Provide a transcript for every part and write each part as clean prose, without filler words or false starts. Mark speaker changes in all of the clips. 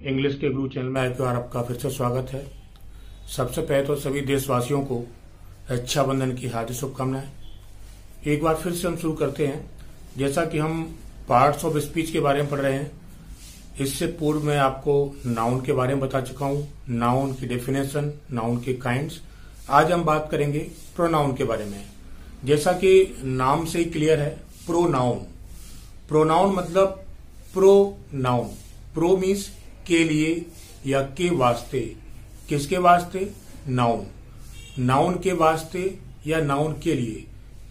Speaker 1: English के गुरु channel में एक बार आपका फिर से स्वागत है। सबसे पहले तो सभी देशवासियों को रक्षाबंधन की हार्दिक शुभकामनाएं। एक बार फिर से हम शुरू करते हैं। जैसा कि हम पार्ट्स ऑफ स्पीच के बारे में पढ़ रहे हैं, इससे पूर्व मैं आपको नाउन के बारे में बता चुका हूं, नाउन की डेफिनेशन, नाउन के काइंड्स। आज हम बात करेंगे प्रोनाउन के बारे में। जैसा कि नाम से ही क्लियर है, प्रोनाउन। प्रोनाउन मतलब प्रोनाउन। प्रो मीन्स के लिए या के वास्ते। किसके वास्ते? नाउन। नाउन के वास्ते या नाउन के लिए।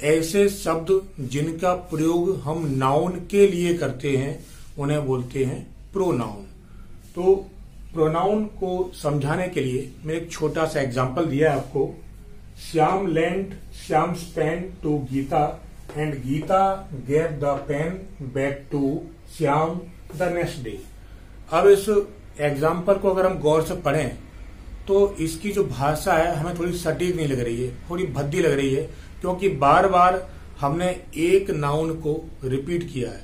Speaker 1: ऐसे शब्द जिनका प्रयोग हम नाउन के लिए करते हैं उन्हें बोलते हैं प्रोनाउन। तो प्रोनाउन को समझाने के लिए मैं एक छोटा सा एग्जांपल दिया है आपको। Shyam lent Shyam's pen to Gita and Gita gave the pen back to Shyam the next day. अब इस एग्जाम्पल को अगर हम गौर से पढ़ें तो इसकी जो भाषा है हमें थोड़ी सटीक नहीं लग रही है, थोड़ी भद्दी लग रही है, क्योंकि बार बार हमने एक नाउन को रिपीट किया है।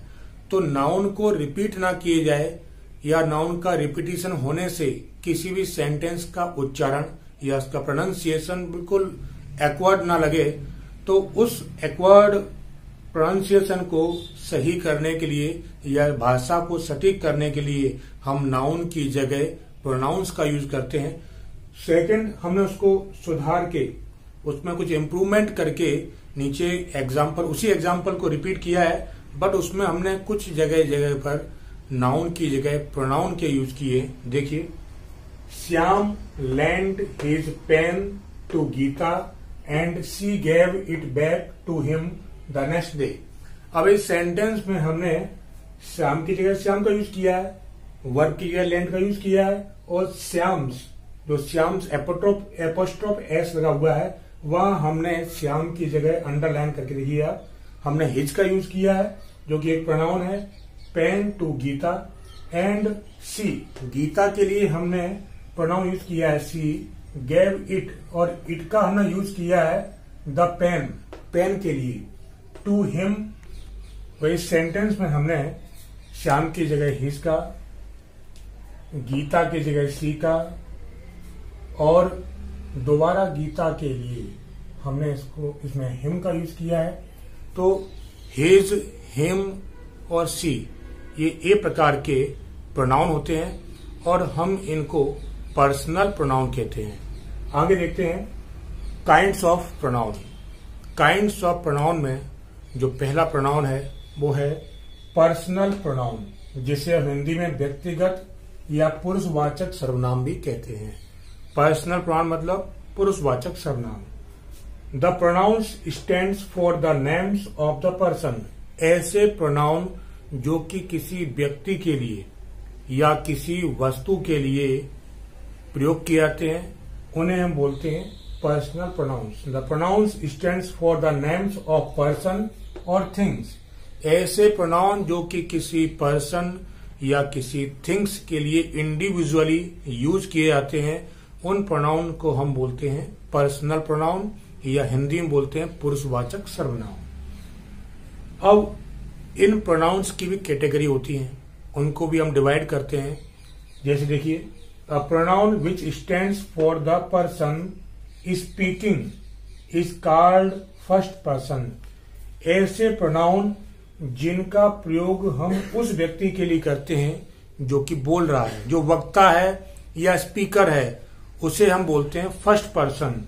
Speaker 1: तो नाउन को रिपीट ना किए जाए या नाउन का रिपीटिशन होने से किसी भी सेंटेंस का उच्चारण या उसका प्रोनाउंसिएशन बिल्कुल एक्वर्ड ना लगे, तो उस एक्वर्ड प्रोनाउंसिएशन को सही करने के लिए या भाषा को सटीक करने के लिए हम नाउन की जगह प्रोनाउंस का यूज करते हैं। सेकंड, हमने उसको सुधार के उसमें कुछ इम्प्रूवमेंट करके नीचे एग्जाम्पल, उसी एग्जाम्पल को रिपीट किया है, बट उसमें हमने कुछ जगह जगह पर नाउन की जगह प्रोनाउन के यूज किए। देखिए, Shyam lend his pen to Gita and she gave it back to him the next day. अब इस सेंटेंस में हमने श्याम की जगह श्याम का यूज किया है, वर्ब की जगह लैंड का यूज किया है, और श्याम्स, जो श्याम्स एपोस्ट्रोफ एस लगा हुआ है, वह हमने श्याम की जगह अंडरलाइन करके देखिए आप, हमने हिज का यूज किया है जो कि एक प्रोनाउन है। Pen to Gita and she, Gita के लिए हमने प्रोनाउन यूज किया है शी। गेव इट, और इट का हमने यूज किया है द पेन, पेन के लिए। टू हिम, वही सेंटेंस में हमने श्याम की जगह हिज का, गीता की जगह शी का, और दोबारा गीता के लिए हमने इसमें हिम का यूज किया है। तो हिज, हिम और शी ये ए प्रकार के प्रोनाउन होते हैं और हम इनको पर्सनल प्रोनाउन कहते हैं। आगे देखते हैं kinds of pronoun. Kinds of pronoun में जो पहला प्रोनाउन है वो है पर्सनल प्रोनाउन, जिसे हम हिंदी में व्यक्तिगत या पुरुषवाचक सर्वनाम भी कहते हैं। पर्सनल प्रोनाउन मतलब पुरुषवाचक सर्वनाम। The pronounce stands for the names of the person. ऐसे प्रोनाउन जो कि किसी व्यक्ति के लिए या किसी वस्तु के लिए प्रयोग किए जाते हैं उन्हें हम बोलते हैं personal pronouns. The pronounce stands for the names of person और थिंग्स। ऐसे प्रोनाउन जो कि किसी पर्सन या किसी थिंग्स के लिए इंडिविजुअली यूज किए जाते हैं, उन प्रोनाउन को हम बोलते हैं पर्सनल प्रोनाउन या हिंदी में बोलते हैं पुरुषवाचक सर्वनाम। अब इन प्रोनाउंस की भी कैटेगरी होती है, उनको भी हम डिवाइड करते हैं। जैसे देखिए, अ pronoun which stands for the person speaking is called first person. ऐसे प्रोनाउन जिनका प्रयोग हम उस व्यक्ति के लिए करते हैं जो कि बोल रहा है, जो वक्ता है या स्पीकर है, उसे हम बोलते हैं फर्स्ट पर्सन।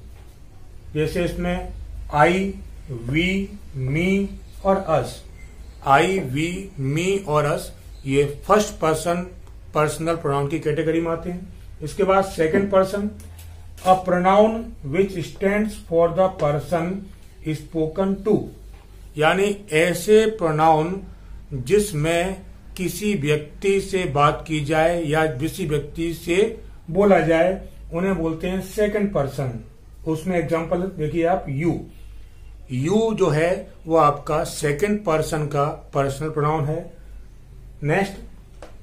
Speaker 1: जैसे इसमें आई, वी, मी और अस। आई, वी, मी और अस ये फर्स्ट पर्सन पर्सनल प्रोनाउन की कैटेगरी में आते हैं। इसके बाद second person, a pronoun which stands for the person spoken to. यानी ऐसे प्रोनाउन जिसमें किसी व्यक्ति से बात की जाए या किसी व्यक्ति से बोला जाए, उन्हें बोलते हैं सेकंड पर्सन। उसमें एग्जांपल देखिए आप, यू। यू जो है वो आपका सेकंड पर्सन का पर्सनल प्रोनाउन है। Next,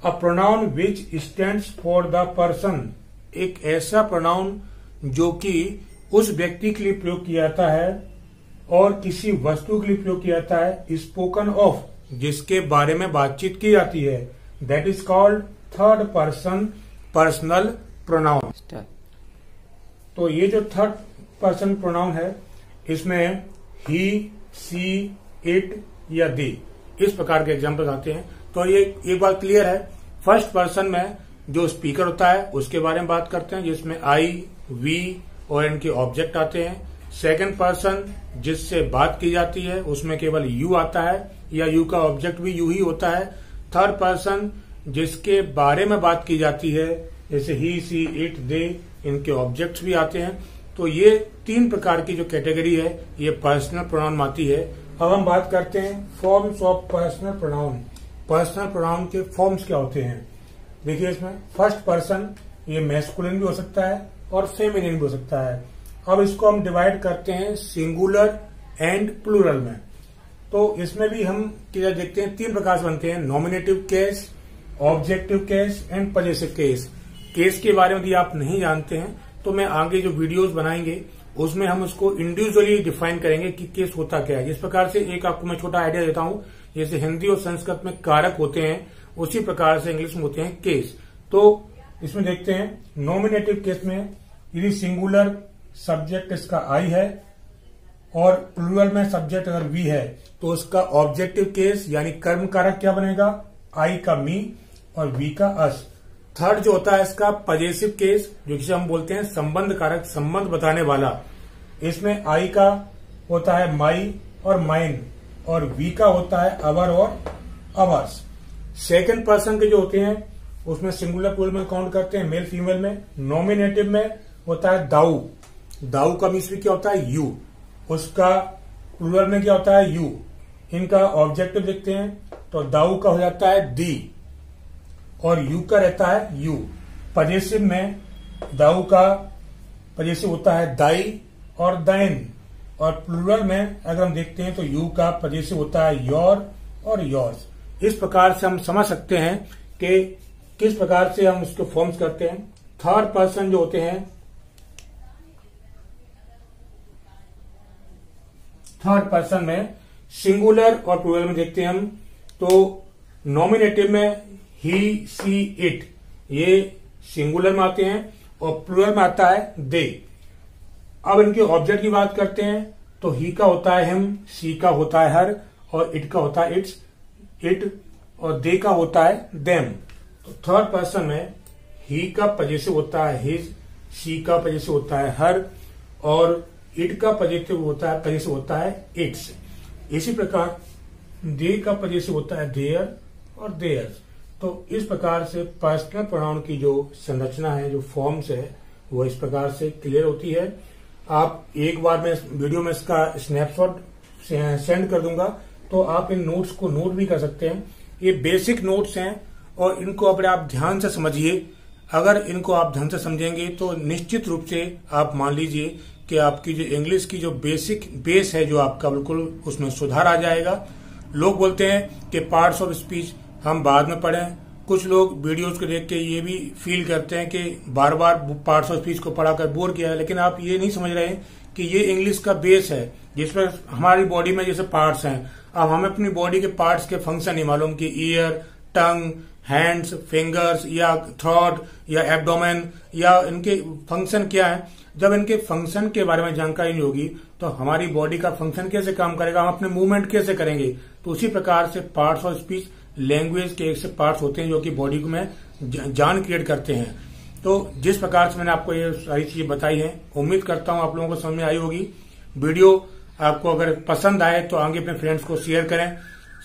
Speaker 1: a pronoun which stands for the person. एक ऐसा प्रोनाउन जो कि उस व्यक्ति के लिए प्रयोग किया जाता है और किसी वस्तु के लिए प्रयोग किया जाता है। स्पोकन ऑफ, जिसके बारे में बातचीत की जाती है, that is called third person personal pronoun. तो ये जो थर्ड पर्सन प्रोनाउन है इसमें ही, सी, इट या दे इस प्रकार के एग्जाम्पल आते हैं। तो ये एक बात क्लियर है, फर्स्ट पर्सन में जो स्पीकर होता है उसके बारे में बात करते हैं जिसमें आई, वी और इनके ऑब्जेक्ट आते हैं। सेकंड पर्सन जिससे बात की जाती है उसमें केवल यू आता है या यू का ऑब्जेक्ट भी यू ही होता है। थर्ड पर्सन जिसके बारे में बात की जाती है जैसे ही, सी, इट, दे इनके ऑब्जेक्ट्स भी आते हैं। तो ये तीन प्रकार की जो कैटेगरी है ये पर्सनल प्रोनाउन में आती है। अब हम बात करते हैं forms of personal pronoun. Personal pronoun के फॉर्म्स क्या होते हैं? देखिए इसमें फर्स्ट पर्सन ये मैस्कुलिन भी हो सकता है और फेमिनिन भी हो सकता है। अब इसको हम डिवाइड करते हैं सिंगुलर एंड प्लूरल में। तो इसमें भी हम क्या देखते हैं, तीन प्रकार से बनते हैं, nominative case, objective case and possessive case. Case के बारे में यदि आप नहीं जानते हैं तो मैं आगे जो वीडियोस बनाएंगे उसमें हम उसको इंडिविजुअली डिफाइन करेंगे कि केस होता क्या है। इस प्रकार से एक आपको मैं छोटा आइडिया देता हूं, जैसे हिंदी और संस्कृत में कारक होते हैं उसी प्रकार से इंग्लिश में होते हैं केस। तो इसमें देखते हैं नॉमिनेटिव केस में यदि सिंगुलर सब्जेक्ट इसका आई है और प्लूरल में सब्जेक्ट अगर वी है तो उसका ऑब्जेक्टिव केस यानी कर्म कारक क्या बनेगा, आई का मी और वी का अस। थर्ड जो होता है इसका पजेसिव केस जो जिसे हम बोलते हैं संबंध कारक, संबंध बताने वाला। इसमें आई का होता है माई और माइन और वी का होता है अवर और अवर्स। सेकंड पर्सन के जो होते हैं उसमें सिंगुलर प्लूरल में काउंट करते हैं, मेल फीमेल में। नॉमिनेटिव में होता है दाऊ, दाऊ का मीन्स भी क्या होता है यू, उसका प्लूरल में क्या होता है यू। इनका ऑब्जेक्टिव देखते हैं तो दाऊ का हो जाता है दी और यू का रहता है यू। पजेसिव में दाऊ का पजेसिव होता है दाई और दाइन और प्लूरल में अगर हम देखते हैं तो यू का पजेसिव होता है योर और योर्स। इस प्रकार से हम समझ सकते हैं कि किस प्रकार से हम इसको फॉर्म्स करते हैं। थर्ड पर्सन जो होते हैं, थर्ड पर्सन में सिंगुलर और प्लूरल में देखते हैं हम तो नॉमिनेटिव में ही, सी, इट ये सिंगुलर में आते हैं और प्लूरल में आता है दे। अब इनके ऑब्जेक्ट की बात करते हैं तो ही का होता है हिम, सी का होता है हर और इट का होता है इट्स, इट और दे का होता है देम। तो थर्ड पर्सन में ही का पजेसिव होता है हिज, सी का पजेसिव होता है हर और इट का पजेसिव होता है इट्स। इसी प्रकार दे का पजेसिव होता है देयर और देयर्स। तो इस प्रकार से पर्सनल प्रोनाउन की जो संरचना है, जो फॉर्म्स है, वो इस प्रकार से क्लियर होती है। आप एक बार मैं वीडियो में इसका स्नैपशॉट सेंड कर दूंगा तो आप इन नोट्स को नोट भी कर सकते हैं। ये बेसिक नोट्स हैं और इनको अपने आप ध्यान से समझिए। अगर इनको आप ध्यान से समझेंगे तो निश्चित रूप से आप मान लीजिए कि आपकी जो इंग्लिश की जो बेसिक बेस है जो आपका बिल्कुल उसमें सुधार आ जाएगा। लोग बोलते हैं कि पार्ट्स ऑफ स्पीच हम बाद में पढ़ें। कुछ लोग वीडियोस को देख के ये भी फील करते हैं कि बार बार पार्ट्स ऑफ स्पीच को पढ़ाकर बोर किया है, लेकिन आप ये नहीं समझ रहे हैं कि ये इंग्लिश का बेस है जिसमें हमारी बॉडी में जैसे पार्ट्स हैं। अब हमें अपनी बॉडी के पार्ट्स के फंक्शन नहीं मालूम कि ईयर, टंग, हैंड्स, फिंगर्स या थ्रोट या एब्डोमेन या इनके फंक्शन क्या है। जब इनके फंक्शन के बारे में जानकारी नहीं होगी तो हमारी बॉडी का फंक्शन कैसे काम करेगा, हम अपने मूवमेंट कैसे करेंगे। तो उसी प्रकार से पार्ट्स ऑफ स्पीच लैंग्वेज के एक से पार्ट्स होते हैं जो कि बॉडी में जान क्रिएट करते हैं। तो जिस प्रकार से मैंने आपको ये सारी चीजें बताई हैं, उम्मीद करता हूं आप लोगों को समझ में आई होगी। वीडियो आपको अगर पसंद आए तो आगे अपने फ्रेंड्स को शेयर करें,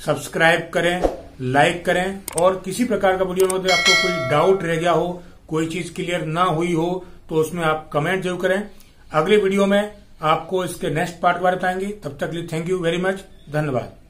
Speaker 1: सब्सक्राइब करें, लाइक करें और किसी प्रकार का वीडियो में अगर आपको कोई डाउट रह गया हो, कोई चीज क्लियर ना हुई हो तो उसमें आप कमेंट जरूर करें। अगले वीडियो में आपको इसके नेक्स्ट पार्ट के बारे में बताएंगे। तब तक के लिए थैंक यू वेरी मच, धन्यवाद।